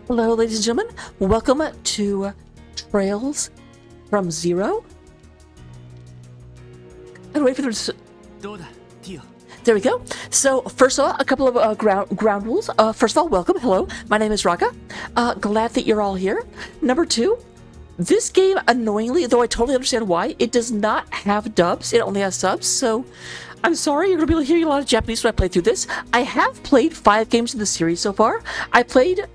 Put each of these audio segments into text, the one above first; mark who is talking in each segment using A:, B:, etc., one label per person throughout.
A: Hello, ladies and gentlemen. Welcome to Trails from Zero. And wait for the. There we go. So, first of all, a couple of ground rules. First of all, welcome. Hello, my name is Raka. Glad that you're all here. Number two, this game, annoyingly, though I totally understand why, it does not have dubs. It only has subs. So, I'm sorry, you're going to be able to hear a lot of Japanese when I play through this. I have played 5 games in the series so far. I played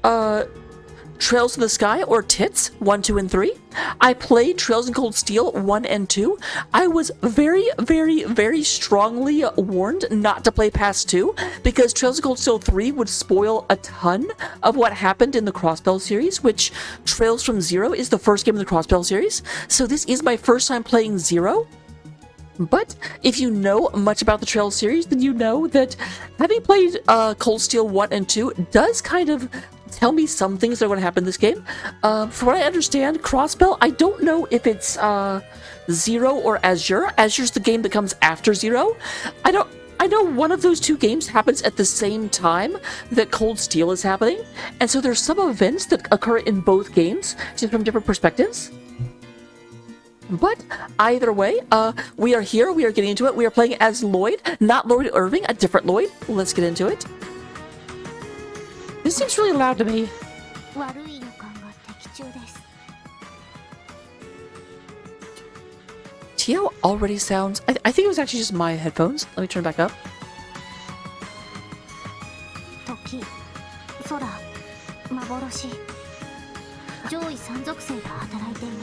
A: Trails in the Sky, or TITS, 1, 2, and 3. I played Trails in Cold Steel 1 and 2. I was very strongly warned not to play past 2 because Trails in Cold Steel 3 would spoil a ton of what happened in the Crossbell series, which Trails from Zero is the first game in the Crossbell series. So this is my first time playing Zero. But if you know much about the Trails series, then you know that having played Cold Steel 1 and 2 does kind of tell me some things that are going to happen in this game. From what I understand, Crossbell, I don't know if it's Zero or Azure. Azure's the game that comes after Zero. I know one of those two games happens at the same time that Cold Steel is happening, and so there's some events that occur in both games, just from different perspectives. But either way, we are here, we are getting into it. We are playing as Lloyd, not Lloyd Irving, a different Lloyd. Let's get into it. This seems really loud to me. Tio already sounds... I think it was actually just my headphones. Let me turn it back up.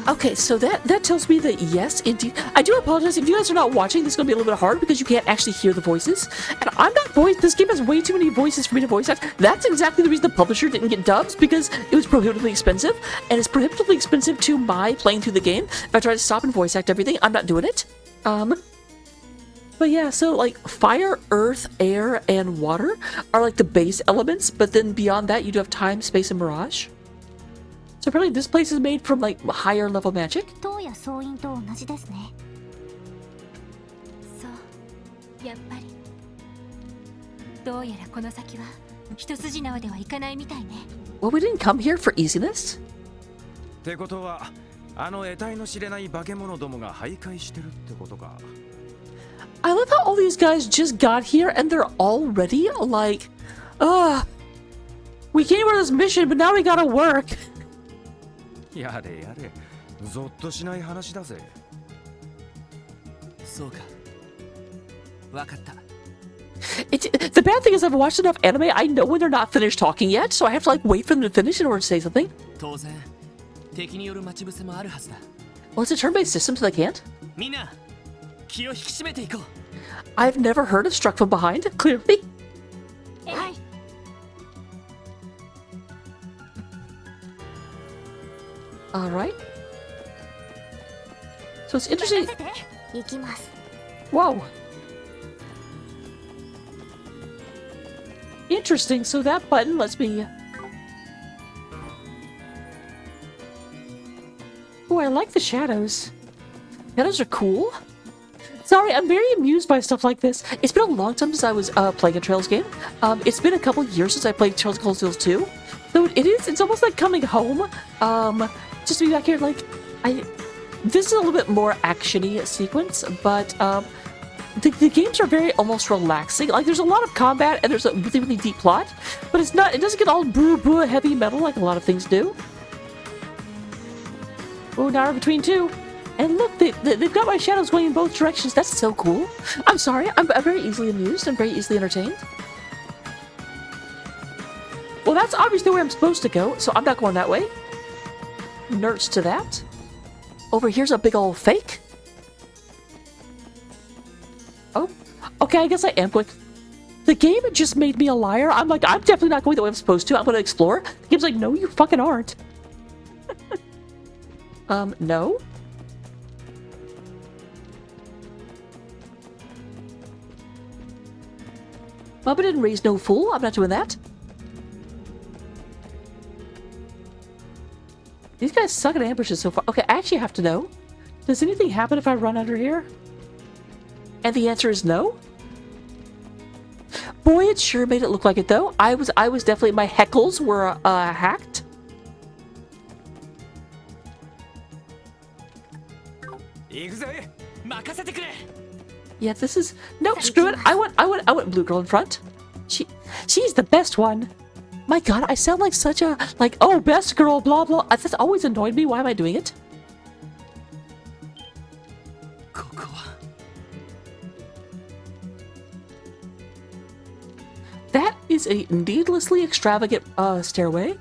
A: Okay, so that tells me that yes, indeed. I do apologize if you guys are not watching. This is going to be a little bit hard because you can't actually hear the voices. And I'm not this game has way too many voices for me to voice act. That's exactly the reason the publisher didn't get dubs, because it was prohibitively expensive. And it's prohibitively expensive to my playing through the game. If I try to stop and voice act everything, I'm not doing it. But yeah, so like fire, earth, air, and water are like the base elements. But then beyond that, you do have time, space, and mirage. So apparently this place is made from like higher level magic. Well, we didn't come here for easiness. I love how all these guys just got here and they're already like, we came on this mission, but now we gotta work. The bad thing is I've watched enough anime, I know when they're not finished talking yet, so I have to like wait for them to finish in order to say something. Well, it's a turn-based system, so they can't. I've never heard of Struck from Behind, clearly. Alright. So it's interesting. Whoa. Interesting, so that button lets me... Oh, I like the shadows. Shadows are cool. Sorry, I'm very amused by stuff like this. It's been a long time since I was playing a Trails game. It's been a couple years since I played Trails Cold Steel 2. So it's almost like coming home. Just to be back here, like, this is a little bit more action-y sequence, but the games are very almost relaxing. Like, there's a lot of combat and there's a really deep plot, but it doesn't get all boo heavy metal like a lot of things do. Oh, now we're between two. And look, they've got my shadows going in both directions. That's so cool. I'm sorry, I'm very easily amused and very easily entertained. Well, that's obviously where I'm supposed to go, so I'm not going that way. Nerds to that. Over here's a big old fake. Oh, okay, I guess I am going. The game just made me a liar. I'm definitely not going the way I'm supposed to. I'm going to explore. The game's like, no, you fucking aren't. No. Bubba didn't raise no fool. I'm not doing that. These guys suck at ambushes so far. Okay, I actually have to know. Does anything happen if I run under here? And the answer is no. Boy, it sure made it look like it, though. I was definitely... My heckles were hacked. Yeah, this is no screw it. I want blue girl in front. She's the best one. My God, I sound like such a oh best girl blah blah. That's always annoyed me. Why am I doing it? That is a needlessly extravagant stairway.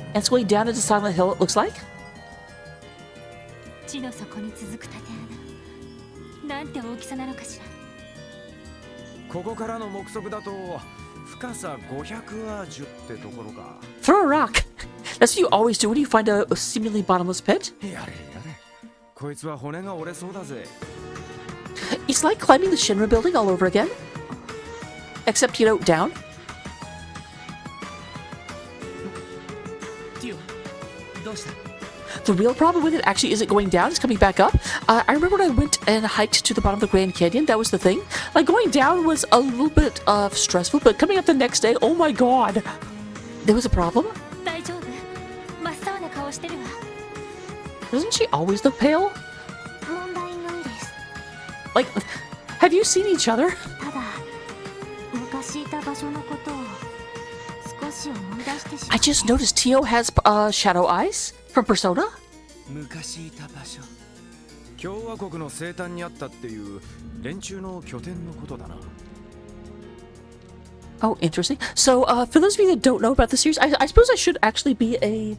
A: And it's going down into Silent Hill, it looks like. Throw a rock! That's what you always do when you find a seemingly bottomless pit. It's like climbing the Shinra building all over again. Except, you know, down. The real problem with it actually isn't going down, it's coming back up. I remember when I went and hiked to the bottom of the Grand Canyon, that was the thing. Like, going down was a little bit stressful, but coming up the next day, oh my God. There was a problem. Doesn't she always look pale? Like, have you seen each other? I just noticed Tio has shadow eyes from Persona. Oh, interesting. So, for those of you that don't know about the series, I suppose I should actually be a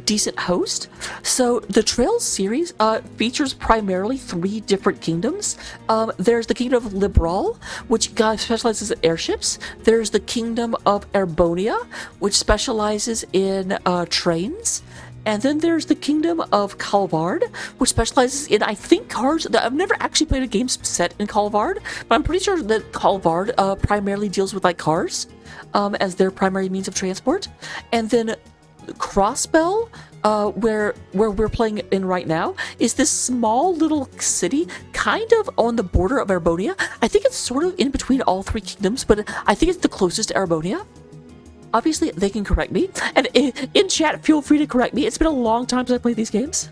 A: decent host. So the Trails series features primarily 3 different kingdoms. There's the kingdom of Liberal, which specializes in airships. There's the kingdom of Erbonia, which specializes in trains. And then there's the kingdom of Calvard, which specializes in, I think, cars. I've never actually played a game set in Calvard, but I'm pretty sure that Calvard primarily deals with cars as their primary means of transport. And then Crossbell, where we're playing in right now, is this small little city kind of on the border of Erbonia. I think it's sort of in between all 3 kingdoms, but I think it's the closest to Erbonia. Obviously, they can correct me, and in chat, feel free to correct me. It's been a long time since I played these games.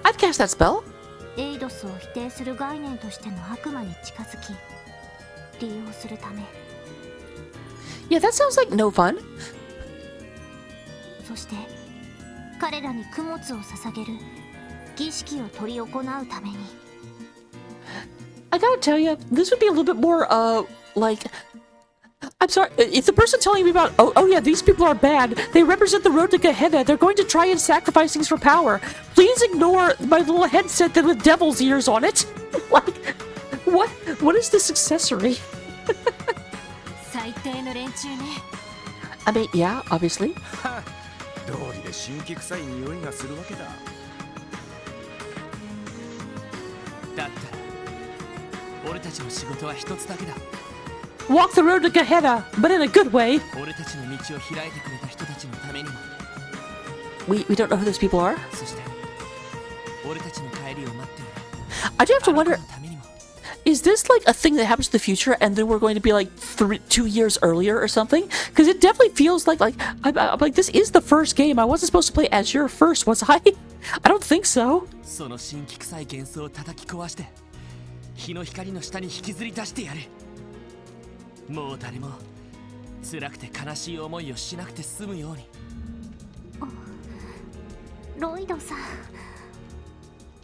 A: I've cast that spell. Yeah, that sounds like no fun. I gotta tell you, this would be a little bit more, I'm sorry, if the person telling me about, oh yeah, these people are bad, they represent the road to Gehenna, they're going to try and sacrifice things for power. Please ignore my little headset with devil's ears on it. What is this accessory? I mean, yeah, obviously. Walk the road to Gehenna, but in a good way. We don't know who those people are. I do have to wonder, is this a thing that happens in the future and then we're going to be 2 years earlier or something? Because it definitely feels like I'm like, this is the first game. I wasn't supposed to play Azure first, was I? I don't think so.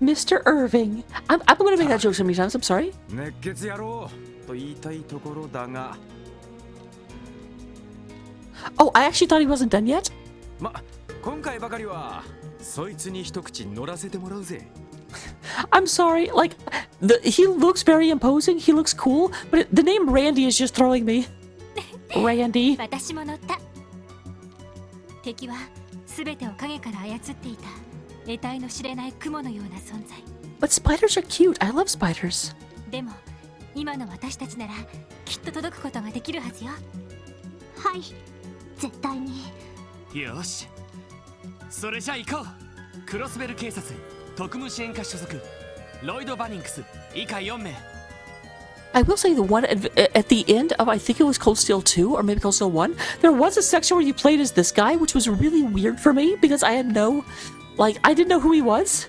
A: Mr. Irving. I'm going to make that joke so many times, I'm sorry. Oh, I actually thought he wasn't done yet? I'm sorry, he looks very imposing, he looks cool, but the name Randy is just throwing me. Randy. But spiders are cute. I love spiders. I will say the one at the end of, I think it was Cold Steel 2 or maybe Cold Steel 1, there was a section where you played as this guy, which was really weird for me because I had no, like, I didn't know who he was.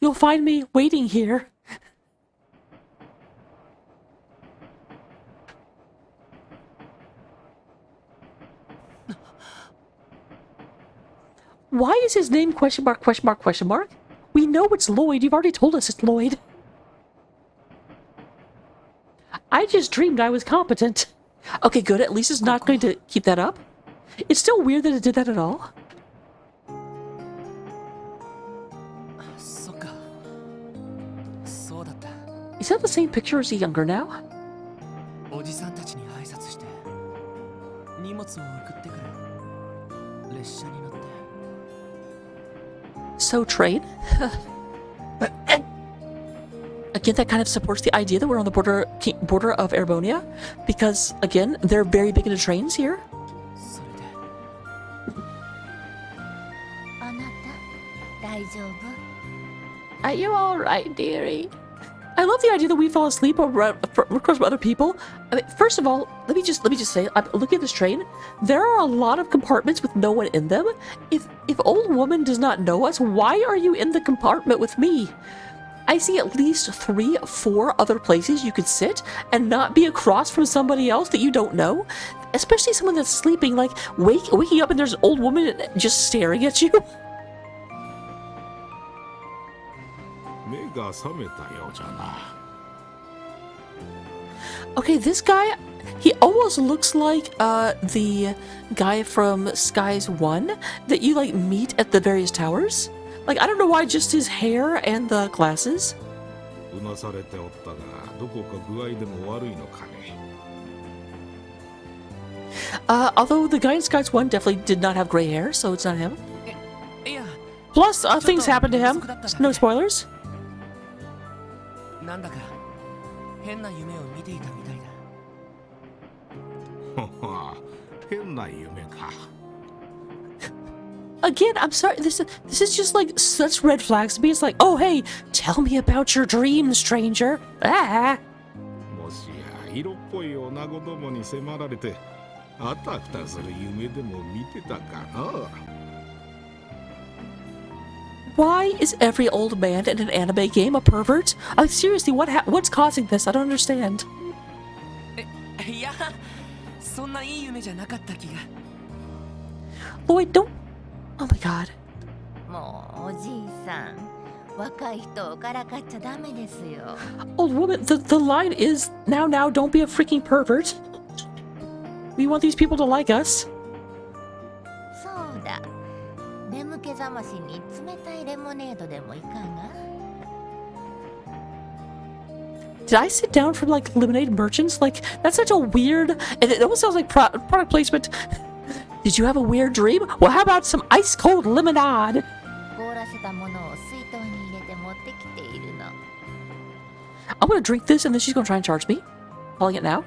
A: You'll find me waiting here. Why is his name question mark, question mark, question mark? We know it's Lloyd. You've already told us it's Lloyd. I just dreamed I was competent. Okay, good. At least it's not going to keep that up. It's still weird that it did that at all. Is that the same picture? Or is he younger now? So trade. Again, that kind of supports the idea that we're on the border of Erebonia, because again, they're very big into trains here. Are you all right, dearie? I love the idea that we fall asleep across other people. I mean, first of all, let me just say, I'm looking at this train. There are a lot of compartments with no one in them. If old woman does not know us, why are you in the compartment with me? I see at least 3, 4 other places you could sit and not be across from somebody else that you don't know. Especially someone that's sleeping, like waking up and there's an old woman just staring at you. Okay, this guy, he almost looks like the guy from Skies 1 that you like meet at the various towers. Like, I don't know why, just his hair and the glasses. Although the guy in Skies 1 definitely did not have gray hair, so it's not him. Plus, things happened to him. No spoilers. Again, I'm sorry, this is just like such red flags to me. It's like, oh hey, tell me about your dream, stranger. Ah. Why is every old man in an anime game a pervert? Like, seriously, what's causing this? I don't understand. Lloyd, don't... Oh my god. Old woman, the line is, now, don't be a freaking pervert. We want these people to like us. Did I sit down from like lemonade merchants? Like, that's such a weird, and it almost sounds like product placement. Did you have a weird dream? Well, how about some ice cold lemonade? I'm gonna drink this and then she's gonna try and charge me. Calling it now.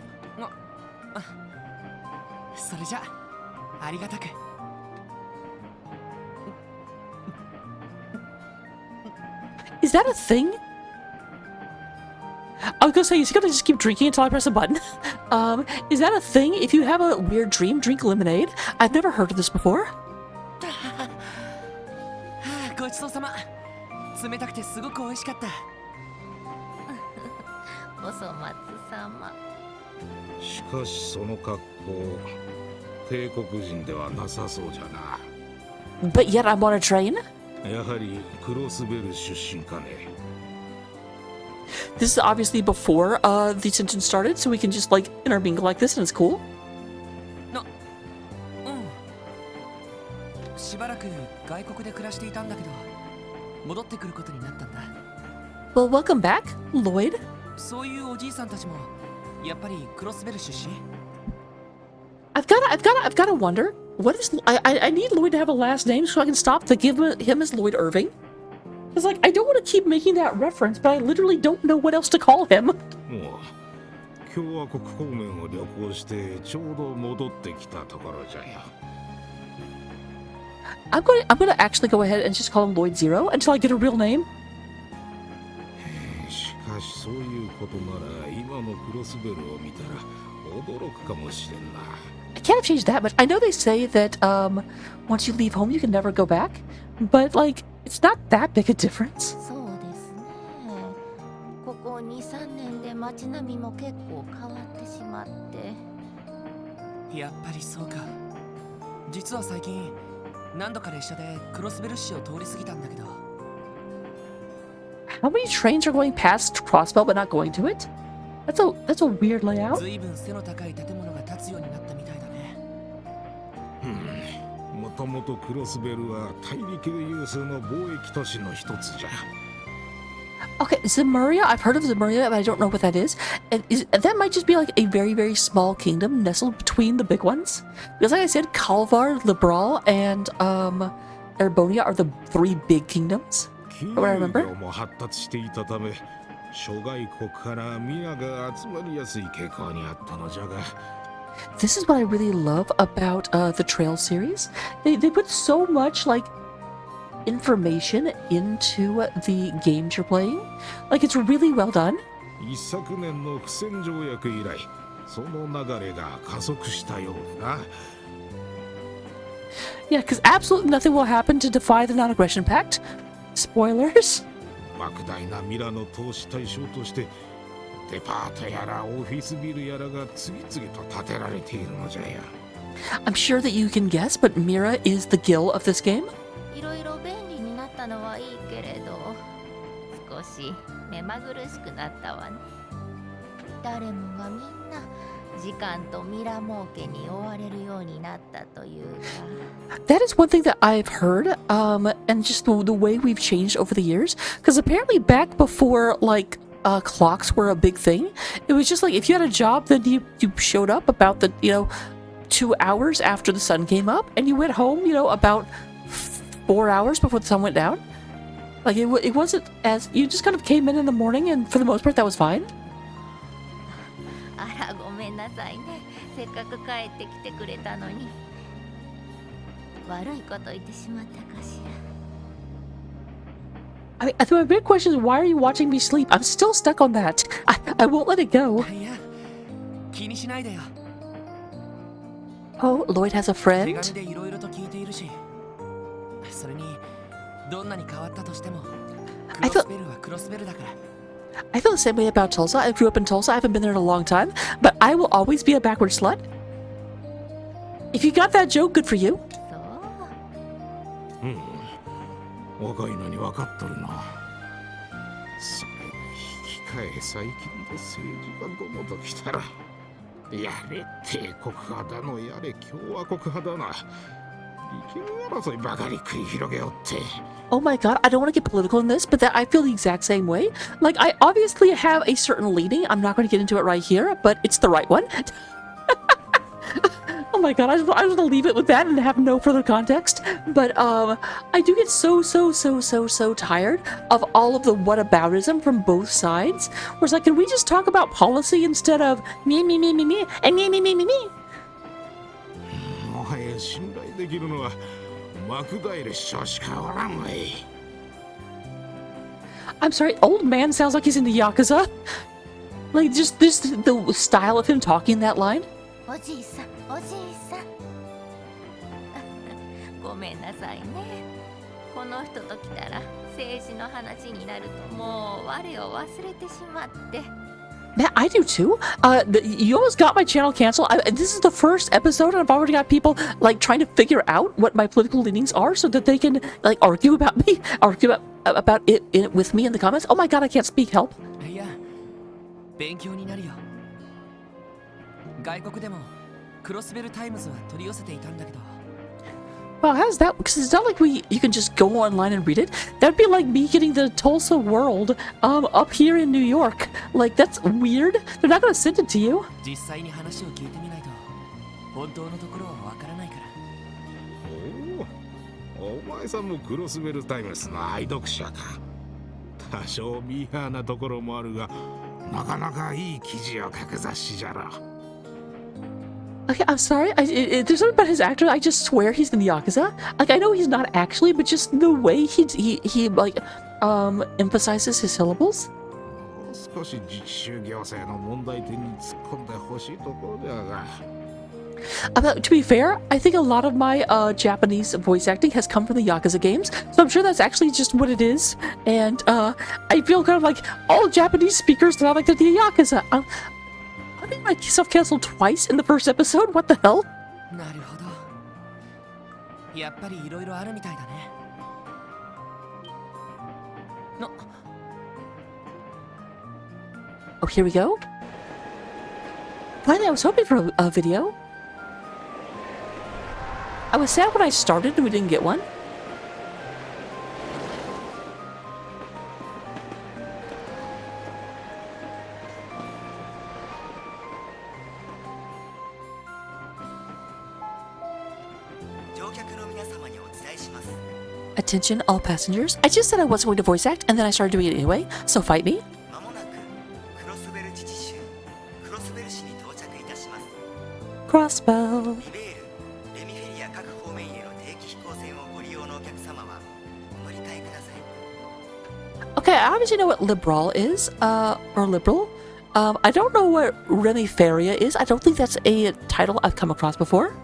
A: Is that a thing? I was gonna say, is he gonna just keep drinking until I press a button? Is that a thing? If you have a weird dream, drink lemonade? I've never heard of this before. But yet I'm on a train? This is obviously before the sentence started, so we can just like intermingle like this and it's cool. Well, welcome back, Lloyd. I've gotta wonder, what is... I need Lloyd to have a last name so I can stop to give him as Lloyd Irving. Because, like, I don't want to keep making that reference, but I literally don't know what else to call him.
B: 共和国方面を旅行してちょうど戻ってきたところじゃよ。
A: I'm gonna actually go ahead and just call him Lloyd Zero until I get a real name.
B: しかしそういうことなら今のクロスベルを見たら驚くかもしれんな。
A: I can't have changed that much. I know they say that once you leave home you can never go back, but like it's not that big a difference.
C: そうですね。ここ2、3年で街並みも結構変わってしまって。
D: やっぱりそうか。実は最近何度か列車でクロスベル市を通り過ぎたんだけど。
A: How many trains are going past Crossbell but not going to it? That's a weird layout.
D: 随分背の高い建物が建つようになったみたいだね。
B: もともとクロスベルは大陸有数の貿易都市の一つじゃ。
A: Okay, Zemuria. I've heard of Zemuria, but I don't know what that is. And that might just be like a very, very small kingdom nestled between the big ones. Because like I said, Kalvar, Libral, and Erbonia are the three big kingdoms. What I remember.
B: も発達していたため、諸外国から皆が集まりやすい傾向にあったのじゃが。
A: This is what I really love about the Trail series. They put so much like information into the games you're playing. Like it's really well done.
B: 一昨年の不戦条約以来、その流れが加速したようだな。
A: Yeah, because absolutely nothing will happen to defy the non-aggression pact. Spoilers.
B: 莫大なミラの投資対象としてデパートやらオフィスビルやらが次々と建てられているのじゃよ。
A: I'm sure that you can guess, but Mira is the Gil of this game.
C: いろいろ便利になったのはいいけれど、少し目まぐるしくなったわね。誰もがみんな時間とミラ儲けに追われるようになったというか。
A: That is one thing that I've heard, and just the way we've changed over the years. Because apparently back before, like, clocks were a big thing, it was just like, if you had a job, then you showed up about 2 hours after the sun came up, and you went home, about 4 hours before the sun went down. Like, it wasn't as, you just kind of came in the morning, and for the most part, that was fine.
C: あらごめんなさいね。せっかく帰ってきてくれたのに。悪いこと言ってしまったかしら。
A: I mean, my big question is, why are you watching me sleep? I'm still stuck on that. I won't let it go.
D: いや、気にしないでよ。
A: Oh, Lloyd has a
D: 手
A: friend?
D: 紙でいろいろと聞いているし。それに、どんなに変わったとしても、クロスベルはクロスベルだから。
A: I feel the same way about Tulsa. I grew up in Tulsa. I haven't been there in a long time, but I will always be a backward slut. If you got that joke, good for you.
C: そう。
B: 若いのに分かっとるな。それに引き換え最近の政治がどもときたら、やれ帝国派だのやれ共和国派だな。利権争いばかり繰り広げよって。
A: Oh my god, I don't want to get political in this, but that I feel the exact same way. Like, I obviously have a certain leaning. I'm not going to get into it right here, but it's the right one. Oh my god, I just want to leave it with that and have no further context. But I do get so tired of all of the whataboutism from both sides. Where it's like, can we just talk about policy instead of me, and me?
B: もはや信頼できるのはマクダイル市長しかおらんわい。
A: I'm sorry, old man sounds like he's in the Yakuza. Like, just the style of him talking that line.
C: おじいさん、おじいさん。ごめんなさいね。この人と来たら政治の話になるともう我を忘れてしまって。
A: Yeah, I do too. You almost got my channel canceled. This is the first episode, and I've already got people like trying to figure out what my political leanings are, so that they can like argue about it with me in the comments. Oh my god, I can't speak. Help!
D: いや、勉強になるよ。外国でもクロスベルタイムズは取り寄せていたんだけど。
A: Wow, how's that? Because it's not like you can just go online and read it. That'd be like me getting the Tulsa World up here in New York. Like, that's weird. They're not gonna send it to you.
D: 実際に話を聞いてみないと本当のところはわからないから。
B: お前さんもクロスベルタイムスの愛読者か。多少ミーハーなところもあるが、なかなかいい記事を書く雑誌じゃろ。
A: Okay, I'm sorry. There's something about his actor. I just swear he's in the Yakuza. Like, I know he's not actually, but just the way he like emphasizes his syllables.
B: 少し自治州行政の問題点に突っ込んでほしいところだが。
A: To be fair, I think a lot of my Japanese voice acting has come from the Yakuza games, so I'm sure that's actually just what it is. And I feel kind of like all Japanese speakers sound like they're the Yakuza. I think myself canceled twice in the first episode. What the hell?
D: なるほど。やっぱりいろいろあるみたいだね。の。
A: Oh, here we go. Finally, I was hoping for a video. I was sad when I started and we didn't get one. Attention, all passengers. I just said I wasn't going to voice act, and then I started doing it anyway, so fight me. Crossbow. Okay, I obviously know what liberal is, or liberal. I don't know what remiferia is. I don't think that's a title I've come across before.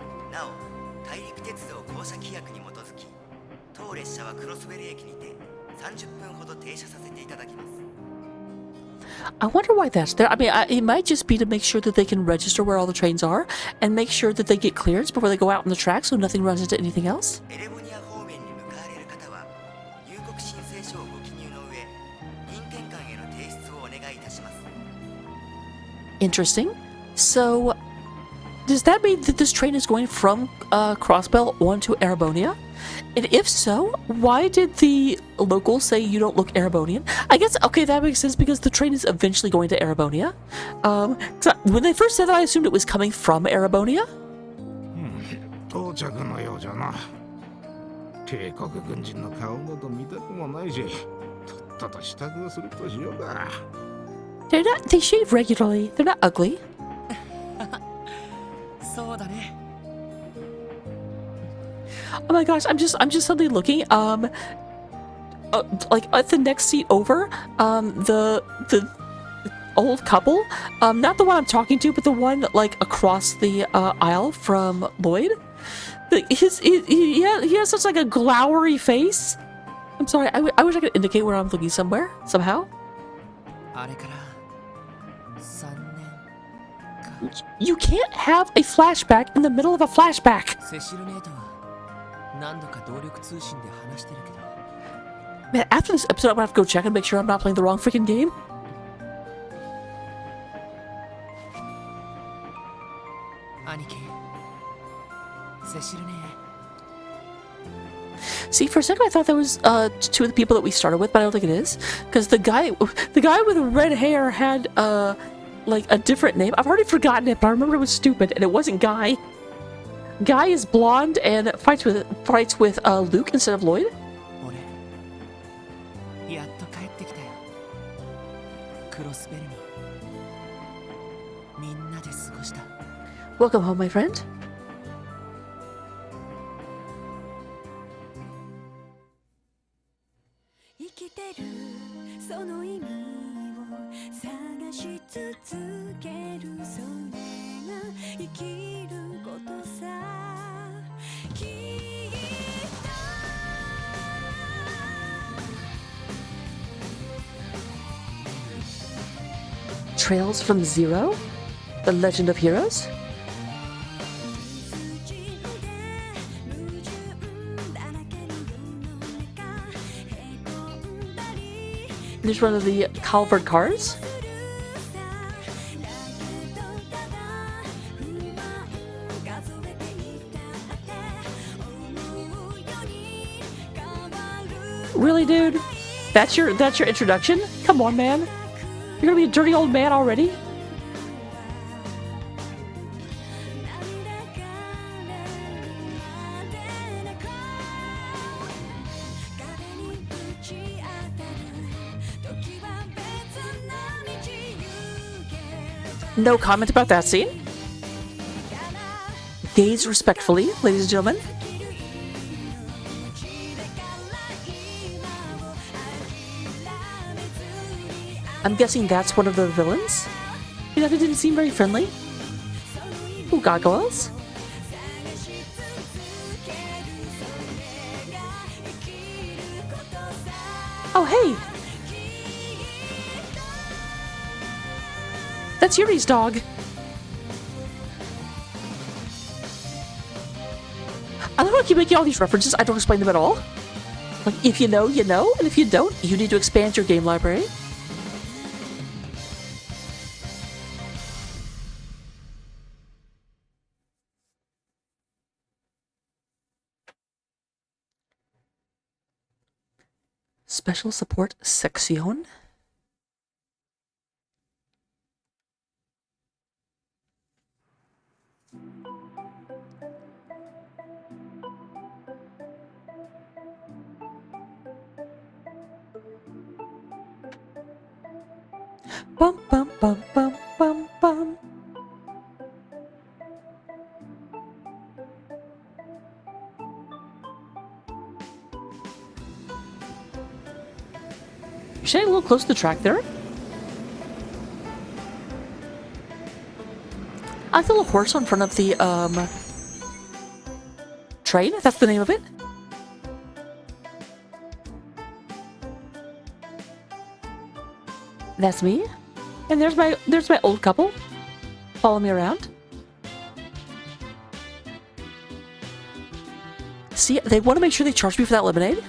A: I wonder why that's there. I mean, it might just be to make sure that they can register where all the trains are and make sure that they get clearance before they go out on the track so nothing runs into anything else. Interesting. So, does that mean that this train is going from Crossbell onto Arabonia? And if so, why did the locals say you don't look Arabonian? I guess, okay, that makes sense because the train is eventually going to Arabonia. When they first said that, I assumed it was coming from Arabonia.
B: 到着のようじゃな。帝国軍人の顔など見たくもないし、とっとと支度をするとしようか。
A: They shave regularly. They're not ugly.
D: そうだね。
A: Oh my gosh, I'm just suddenly looking, like at the next seat over, the old couple, not the one I'm talking to, but the one like across the aisle from Lloyd. He has such like a glowery face. I'm sorry, I wish I could indicate where I'm looking somewhere, somehow.
D: あれから3年か。
A: You can't have a flashback in the middle of a flashback.
D: セシルネートは何度か動力通信で話してるけど。
A: Man, after this episode, I'm gonna have to go check and make sure I'm not playing the wrong freaking game.
D: 兄貴、セシルネ。
A: See, for a second I thought that was two of the people that we started with, but I don't think it is. Because the guy with red hair had like a different name. I've already forgotten it, but I remember it was stupid, and it wasn't Guy. Guy is blonde and fights with Luke instead of Lloyd.
D: 俺、やっと帰ってきたよ。クロスベルにみんなで過ごした。
A: Welcome home, my friend.
E: 生きてるその意味を探し続けるそれが生きることさきっと
A: Trails from Zero? The Legend of Heroes? There's one of the Calvert cars. Really, dude? That's your introduction? Come on, man. You're gonna be a dirty old man already? No comment about that scene. Gaze respectfully, ladies and gentlemen. I'm guessing that's one of the villains. You know, they didn't seem very friendly. Ooh, gargoyles. Oh, hey! That's Yuri's dog. I don't know, I keep making all these references. I don't explain them at all. Like, if you know, you know. And if you don't, you need to expand your game library. Special Support Section. Bum bum bum bum bum bum. You're staying a little close to the track there. I feel a horse in front of the train. That's the name of it. That's me. And there's my old couple. Follow me around. See, they want to make sure they charge me for that lemonade.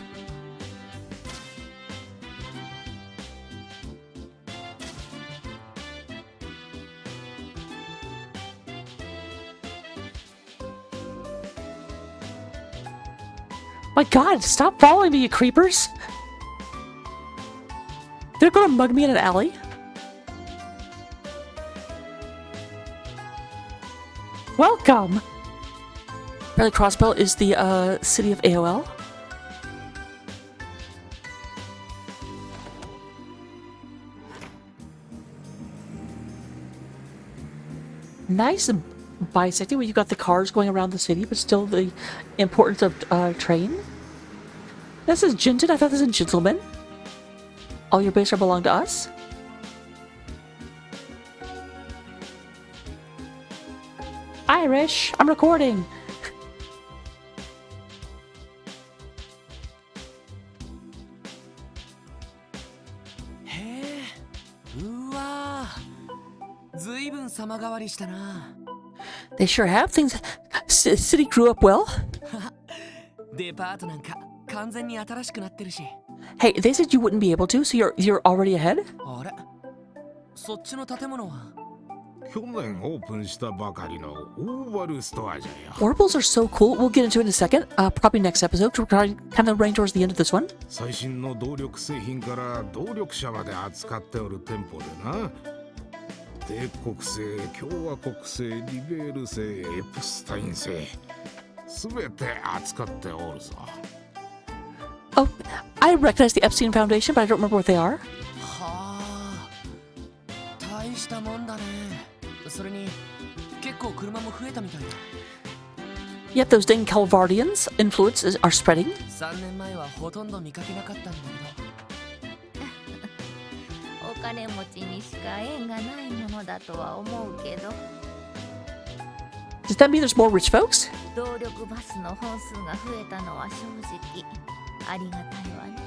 A: My god, stop following me, you creepers! They're gonna mug me in an alley? Welcome! Apparently Crossbell is the city of AOL. Nice bisecting where you got the cars going around the city, but still the importance of train. This is Jinton. I thought this was gentleman. All your base are belong to us. Irish. I'm recording.
D: Hey, uwa, ずいぶん様変わりしたな。
A: They sure have. Things. City grew up well.
D: デパートなんか完全に新しくなってるし。
A: Hey, they said you wouldn't be able to, so you're already ahead?
D: あれ、そっちの建物は。
B: 去年オープンしたばかりのオーバルストアじゃよ。
A: Orbals are so cool. We'll get into it in a second. Probably next episode. We're kind of running towards the end of this one.
B: 最新の動力製品から動力車まで扱っておる店舗でな。帝国製、共和国製、リベール製、エプスタイン製、すべて扱っておるぞ。
A: Oh, I recognize the Epstein Foundation, but I don't remember what they are.
D: はあ、大したもんだね。それに結構車も増えたみたいだ。
A: Yet those dang Calvardians' influences are spreading.
D: 3年前はほとんど見かけなかったんだけど。
C: お金持ちにしか縁がないものだとは思うけど。
A: Does that mean there's more rich folks?
C: 動力バスの本数が増えたのは正直ありがたいわね。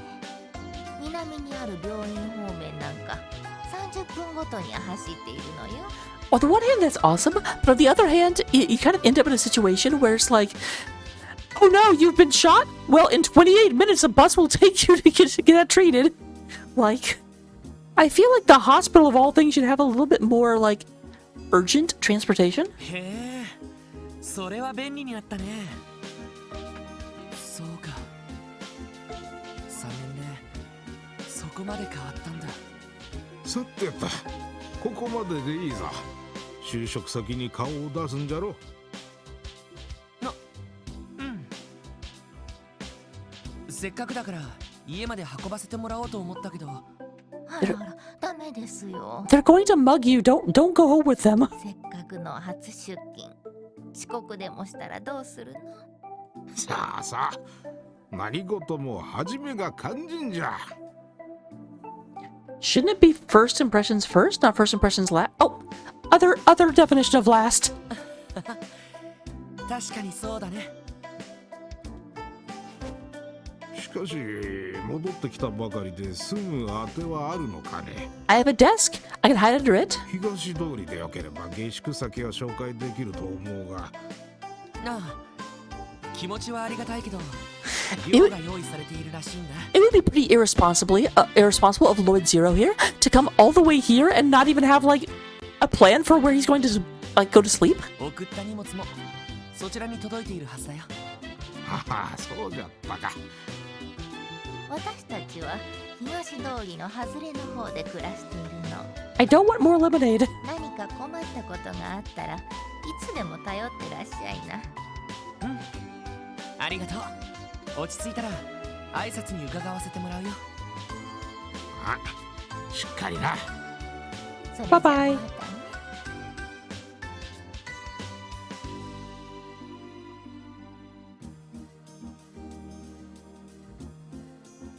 C: 南にある病院方面なんか30分ごとに走っているのよ。
A: On the one hand, that's awesome, but on the other hand, you kind of end up in a situation where it's like, oh no, you've been shot? Well, in 28 minutes, a bus will take you to get that treated. Like, I feel like the hospital of all things should have a little bit more, like, urgent transportation.
D: へえ、それは便利になったね。そうか。3年目、そこまで変わったんだ。
B: さてと、ここまででいいぞ。就職先に顔を出すんじゃろ。
D: うん。せっかくだから家まで運ばせてもらおうと思ったけど。
C: あらあら、ダメメですよ。
A: They're going to mug you. Don't go home with them.
C: せっかくの初出勤、遅刻でもしたらどうするの？
B: さあさあ、何事も初めが肝心じゃ。
A: Shouldn't it be first impressions first, not first impressions last? Oh, other definition of last.
D: 確かにそうだね。
B: しかし戻ってきたばかりですぐ当てはあるのかね。
A: I have a desk. I can hide under it.
B: 東通りでよければ下宿先は紹介できると思うが。
D: ああ、気持ちはありがたいけど、寮が用意されているらしいんだ。
A: It would be pretty irresponsible of Lloyd Zero here to come all the way here and not even have like a plan for where he's going to like go to sleep.
D: 送った荷物もそちらに届いているはずだよ。
B: はは、そうじゃったか。
C: 私たちは東通りの外れの方で暮らしているの。
A: I don't want more lemonade.
C: 何か困ったことがあったらいつでも頼ってらっしゃいな。
D: うん、ありがとう。落ち着いたら挨拶に伺わせてもらうよ。
B: あ、しっかりな。
C: それじゃあ
A: バイバイ
C: またね。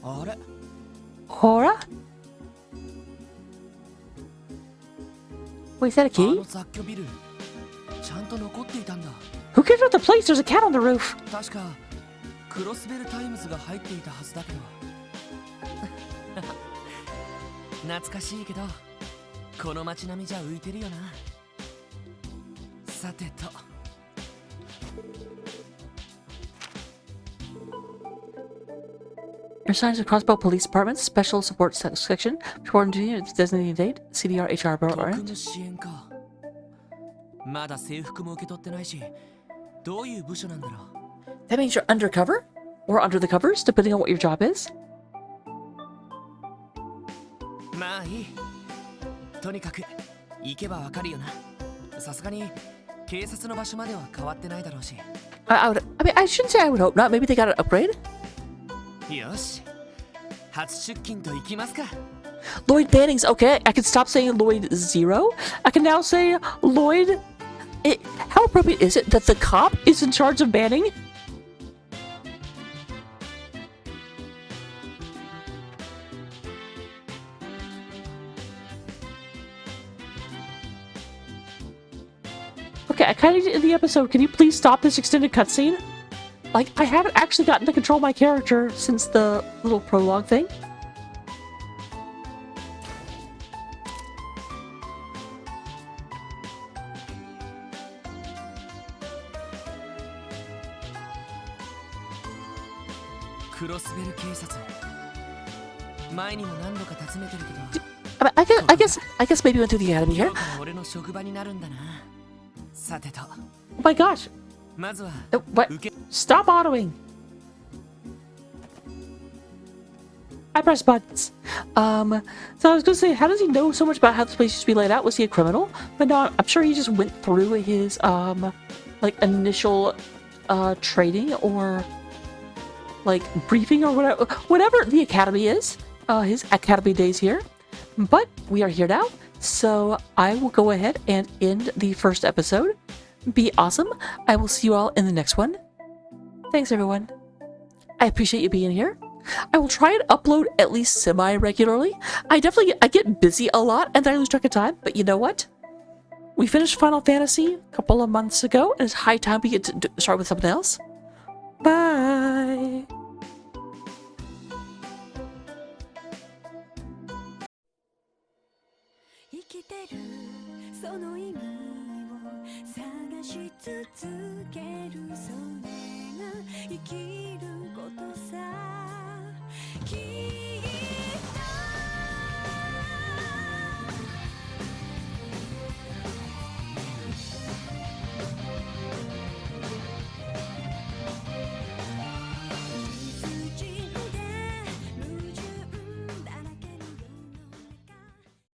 D: あれ、
A: Hora? Wait, is that a
D: あ
A: key?
D: の雑居ビルちゃんと残っていたんだ。
A: Who cares about the place? There's a cat on the roof.
D: 確かクロスベルタイムズが入っていたはずだけど。懐かしいけどこの街並みじゃ浮いてるよな。さてと、
A: Your signs of Crossbow Police Department Special Support Section. According to you, it's designated date. CDR HR
D: 特
A: Bar.
D: 務支援か。まだ制服も受け取ってないし、どういう部署なんだろう。
A: That means you're undercover or under the covers, depending on what your job is.
D: まあいい。とにかく行けばわかるよな。さすがに警察の場所までは変わってないだろうし。
A: I shouldn't say I would hope not. Maybe they got an upgrade.
D: よし、初出勤と行きますか。
A: Lloyd Banning's okay. I can stop saying Lloyd Zero. I can now say Lloyd. How appropriate is it that the cop is in charge of Banning? Okay, I kind of need to end the episode. Can you please stop this extended cutscene? Like, I haven't actually gotten to control my character since the little prologue thing. I guess maybe went through the academy here.
D: 俺の職場になるんだな。さてと、
A: Oh my gosh.
D: まずは
A: What?
D: 受け
A: Stop autoing. I press buttons. So I was gonna say, how does he know so much about how this place used to be laid out? Was he a criminal? But no, I'm sure he just went through his like initial training or like briefing or whatever the academy is. His academy days here. But we are here now, so I will go ahead and end the first episode. Be awesome. I will see you all in the next one. Thanks, everyone. I appreciate you being here. I will try and upload at least semi-regularly. I get busy a lot and then I lose track of time, but you know what? We finished Final Fantasy a couple of months ago, and it's high time we get to start with something else. Bye!